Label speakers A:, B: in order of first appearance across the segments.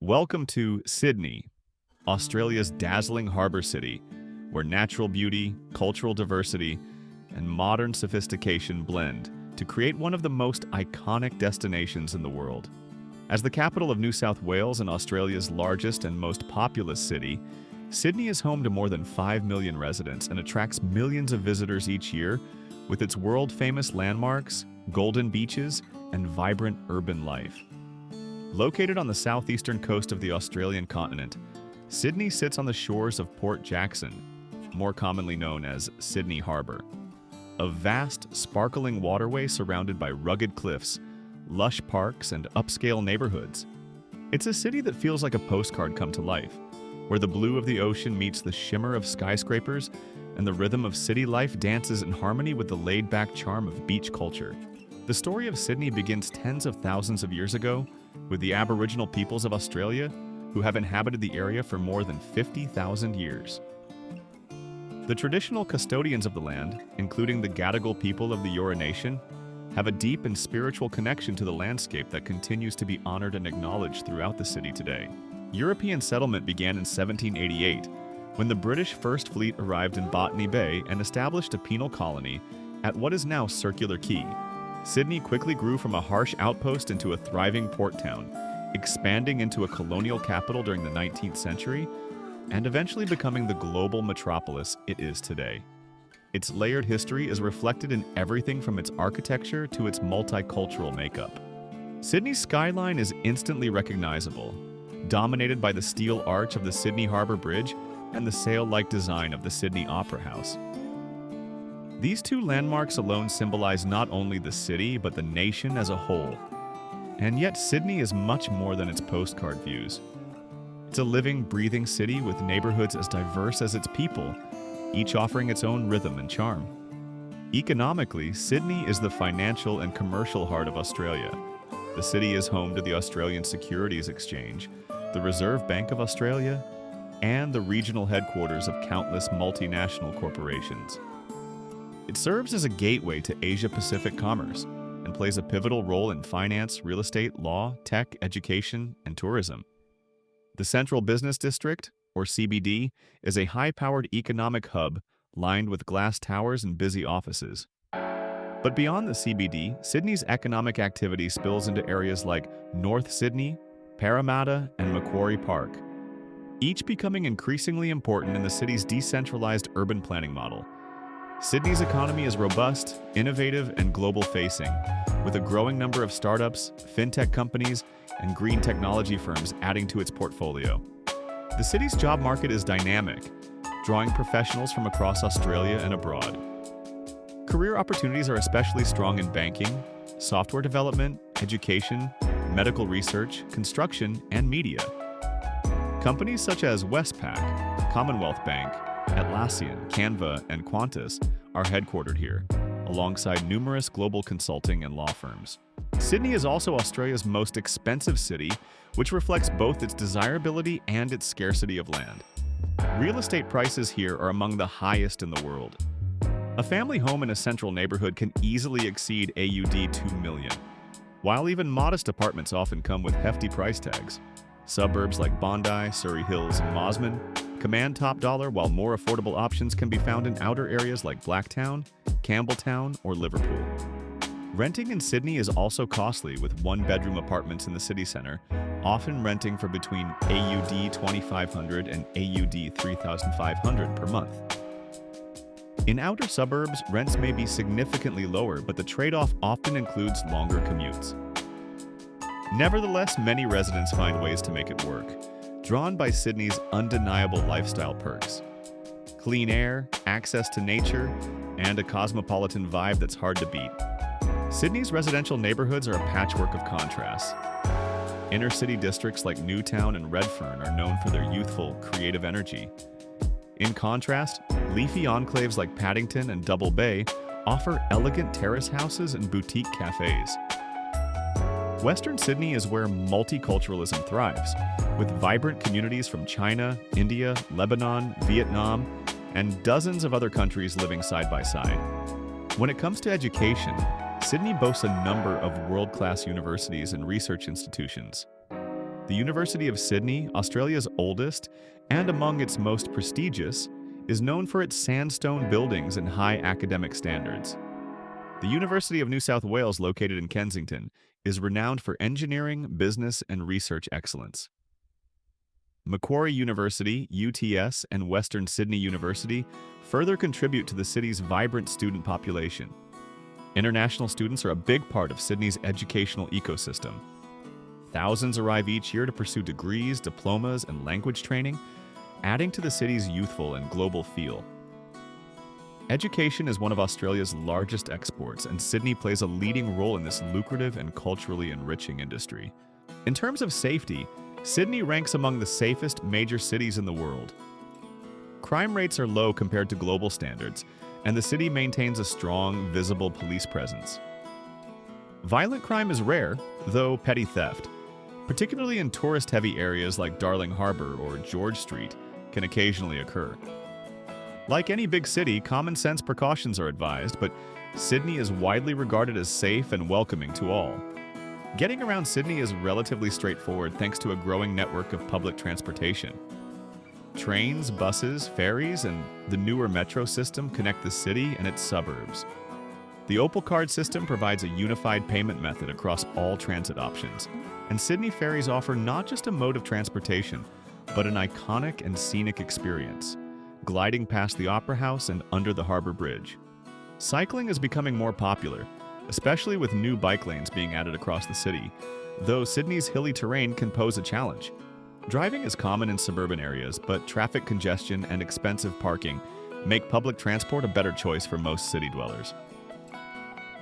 A: Welcome to Sydney, Australia's dazzling harbour city, where natural beauty, cultural diversity, and modern sophistication blend to create one of the most iconic destinations in the world. As the capital of New South Wales and Australia's largest and most populous city, Sydney is home to more than 5 million residents and attracts millions of visitors each year with its world-famous landmarks, golden beaches, and vibrant urban life. Located on the southeastern coast of the Australian continent, Sydney sits on the shores of Port Jackson, more commonly known as Sydney Harbour, a vast, sparkling waterway surrounded by rugged cliffs, lush parks, and upscale neighborhoods. It's a city that feels like a postcard come to life, where the blue of the ocean meets the shimmer of skyscrapers and the rhythm of city life dances in harmony with the laid-back charm of beach culture. The story of Sydney begins tens of thousands of years ago with the Aboriginal peoples of Australia, who have inhabited the area for more than 50,000 years. The traditional custodians of the land, including the Gadigal people of the Eora Nation, have a deep and spiritual connection to the landscape that continues to be honored and acknowledged throughout the city today. European settlement began in 1788, when the British First Fleet arrived in Botany Bay and established a penal colony at what is now Circular Quay. Sydney quickly grew from a harsh outpost into a thriving port town, expanding into a colonial capital during the 19th century, and eventually becoming the global metropolis it is today. Its layered history is reflected in everything from its architecture to its multicultural makeup. Sydney's skyline is instantly recognizable, dominated by the steel arch of the Sydney Harbour Bridge and the sail-like design of the Sydney Opera House. These two landmarks alone symbolize not only the city, but the nation as a whole. And yet Sydney is much more than its postcard views. It's a living, breathing city with neighborhoods as diverse as its people, each offering its own rhythm and charm. Economically, Sydney is the financial and commercial heart of Australia. The city is home to the Australian Securities Exchange, the Reserve Bank of Australia, and the regional headquarters of countless multinational corporations. It serves as a gateway to Asia-Pacific commerce and plays a pivotal role in finance, real estate, law, tech, education, and tourism. The Central Business District, or CBD, is a high-powered economic hub lined with glass towers and busy offices. But beyond the CBD, Sydney's economic activity spills into areas like North Sydney, Parramatta, and Macquarie Park, each becoming increasingly important in the city's decentralized urban planning model. Sydney's economy is robust, innovative, and global-facing, with a growing number of startups, fintech companies, and green technology firms adding to its portfolio. The city's job market is dynamic, drawing professionals from across Australia and abroad. Career opportunities are especially strong in banking, software development, education, medical research, construction, and media. Companies such as Westpac, Commonwealth Bank, Atlassian, Canva, and Qantas are headquartered here, alongside numerous global consulting and law firms. Sydney is also Australia's most expensive city, which reflects both its desirability and its scarcity of land. Real estate prices here are among the highest in the world. A family home in a central neighborhood can easily exceed AUD 2 million, while even modest apartments often come with hefty price tags. Suburbs like Bondi, Surrey Hills, and Mosman command top dollar, while more affordable options can be found in outer areas like Blacktown, Campbelltown, or Liverpool. Renting in Sydney is also costly, with one-bedroom apartments in the city centre often renting for between AUD 2,500 and AUD 3,500 per month. In outer suburbs, rents may be significantly lower, but the trade-off often includes longer commutes. Nevertheless, many residents find ways to make it work, drawn by Sydney's undeniable lifestyle perks. Clean air, access to nature, and a cosmopolitan vibe that's hard to beat. Sydney's residential neighborhoods are a patchwork of contrasts. Inner-city districts like Newtown and Redfern are known for their youthful, creative energy. In contrast, leafy enclaves like Paddington and Double Bay offer elegant terrace houses and boutique cafes. Western Sydney is where multiculturalism thrives, with vibrant communities from China, India, Lebanon, Vietnam, and dozens of other countries living side by side. When it comes to education, Sydney boasts a number of world-class universities and research institutions. The University of Sydney, Australia's oldest and among its most prestigious, is known for its sandstone buildings and high academic standards. The University of New South Wales, located in Kensington, is renowned for engineering, business, and research excellence. Macquarie University, UTS, and Western Sydney University further contribute to the city's vibrant student population. International students are a big part of Sydney's educational ecosystem. Thousands arrive each year to pursue degrees, diplomas, and language training, adding to the city's youthful and global feel. Education is one of Australia's largest exports, and Sydney plays a leading role in this lucrative and culturally enriching industry. In terms of safety, Sydney ranks among the safest major cities in the world. Crime rates are low compared to global standards, and the city maintains a strong, visible police presence. Violent crime is rare, though petty theft, particularly in tourist-heavy areas like Darling Harbour or George Street, can occasionally occur. Like any big city, common-sense precautions are advised, but Sydney is widely regarded as safe and welcoming to all. Getting around Sydney is relatively straightforward thanks to a growing network of public transportation. Trains, buses, ferries, and the newer metro system connect the city and its suburbs. The Opal Card system provides a unified payment method across all transit options, and Sydney ferries offer not just a mode of transportation, but an iconic and scenic experience, gliding past the Opera House and under the Harbour Bridge. Cycling is becoming more popular, especially with new bike lanes being added across the city, though Sydney's hilly terrain can pose a challenge. Driving is common in suburban areas, but traffic congestion and expensive parking make public transport a better choice for most city dwellers.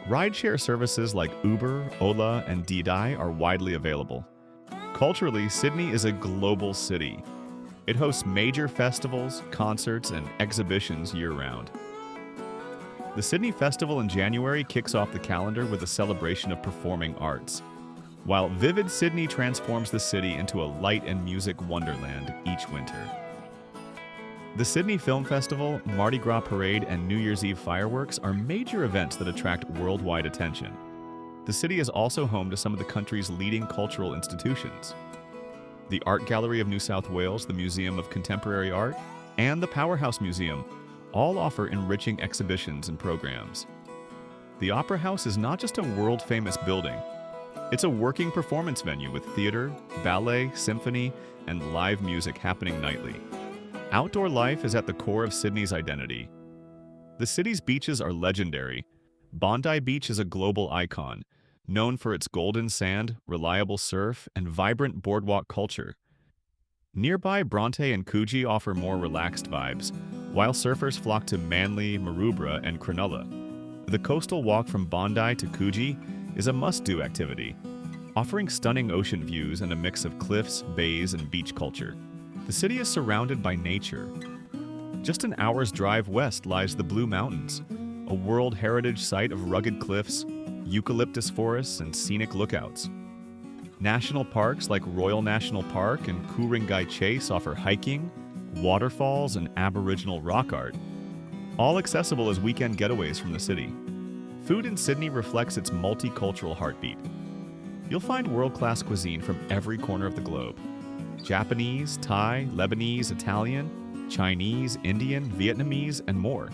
A: Rideshare services like Uber, Ola, and Didi are widely available. Culturally, Sydney is a global city. It hosts major festivals, concerts, and exhibitions year-round. The Sydney Festival in January kicks off the calendar with a celebration of performing arts, while Vivid Sydney transforms the city into a light and music wonderland each winter. The Sydney Film Festival, Mardi Gras Parade, and New Year's Eve fireworks are major events that attract worldwide attention. The city is also home to some of the country's leading cultural institutions. The Art Gallery of New South Wales, the Museum of Contemporary Art, and the Powerhouse Museum all offer enriching exhibitions and programs. The Opera House is not just a world-famous building. It's a working performance venue with theater, ballet, symphony, and live music happening nightly. Outdoor life is at the core of Sydney's identity. The city's beaches are legendary. Bondi Beach is a global icon, known for its golden sand, reliable surf, and vibrant boardwalk culture. Nearby Bronte and Coogee offer more relaxed vibes, while surfers flock to Manly, Maroubra, and Cronulla. The coastal walk from Bondi to Coogee is a must-do activity, offering stunning ocean views and a mix of cliffs, bays, and beach culture. The city is surrounded by nature. Just an hour's drive west lies the Blue Mountains, a World Heritage Site of rugged cliffs, eucalyptus forests, and scenic lookouts. National parks like Royal National Park and Ku-ring-gai Chase offer hiking, waterfalls, and Aboriginal rock art, all accessible as weekend getaways from the city. Food in Sydney reflects its multicultural heartbeat. You'll find world-class cuisine from every corner of the globe. Japanese, Thai, Lebanese, Italian, Chinese, Indian, Vietnamese, and more.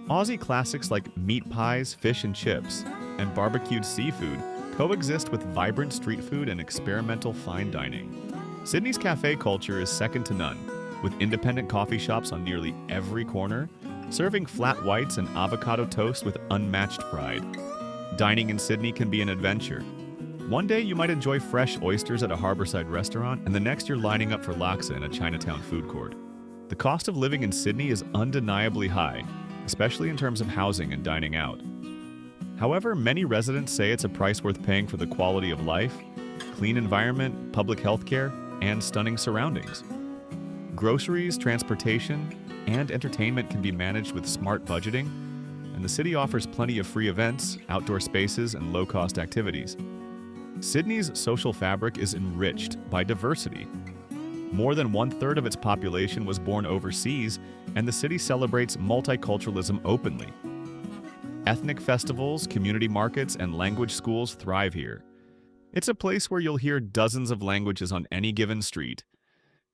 A: Aussie classics like meat pies, fish and chips, and barbecued seafood coexist with vibrant street food and experimental fine dining. Sydney's cafe culture is second to none, with independent coffee shops on nearly every corner, serving flat whites and avocado toast with unmatched pride. Dining in Sydney can be an adventure. One day you might enjoy fresh oysters at a harbourside restaurant, and the next you're lining up for laksa in a Chinatown food court. The cost of living in Sydney is undeniably high, especially in terms of housing and dining out. However, many residents say it's a price worth paying for the quality of life, clean environment, public health care, and stunning surroundings. Groceries, transportation, and entertainment can be managed with smart budgeting, and the city offers plenty of free events, outdoor spaces, and low-cost activities. Sydney's social fabric is enriched by diversity. More than one-third of its population was born overseas, and the city celebrates multiculturalism openly. Ethnic festivals, community markets, and language schools thrive here. It's a place where you'll hear dozens of languages on any given street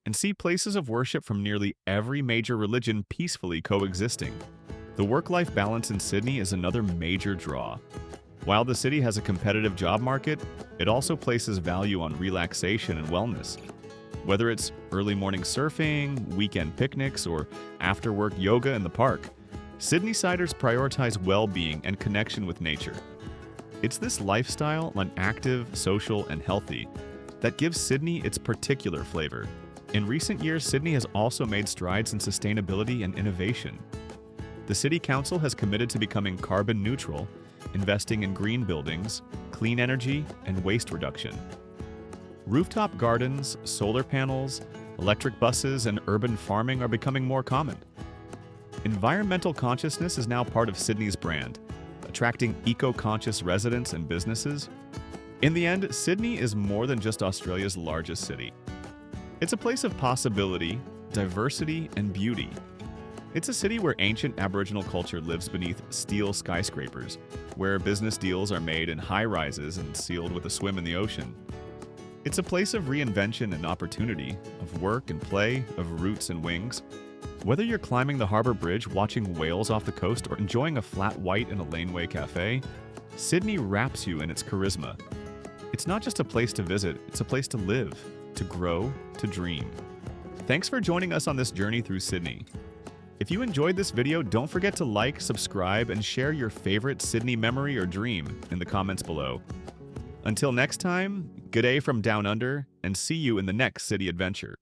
A: and see places of worship from nearly every major religion peacefully coexisting. The work-life balance in Sydney is another major draw. While the city has a competitive job market, it also places value on relaxation and wellness. Whether it's early morning surfing, weekend picnics, or after-work yoga in the park, Sydneysiders prioritize well-being and connection with nature. It's this lifestyle, active, social, and healthy, that gives Sydney its particular flavor. In recent years, Sydney has also made strides in sustainability and innovation. The City Council has committed to becoming carbon neutral, investing in green buildings, clean energy, and waste reduction. Rooftop gardens, solar panels, electric buses, and urban farming are becoming more common. Environmental consciousness is now part of Sydney's brand, attracting eco-conscious residents and businesses. In the end, Sydney is more than just Australia's largest city. It's a place of possibility, diversity, and beauty. It's a city where ancient Aboriginal culture lives beneath steel skyscrapers, where business deals are made in high-rises and sealed with a swim in the ocean. It's a place of reinvention and opportunity, of work and play, of roots and wings. Whether you're climbing the Harbour Bridge, watching whales off the coast, or enjoying a flat white in a laneway cafe, Sydney wraps you in its charisma. It's not just a place to visit, it's a place to live, to grow, to dream. Thanks for joining us on this journey through Sydney. If you enjoyed this video, don't forget to like, subscribe, and share your favorite Sydney memory or dream in the comments below. Until next time, good day from down under, and see you in the next city adventure.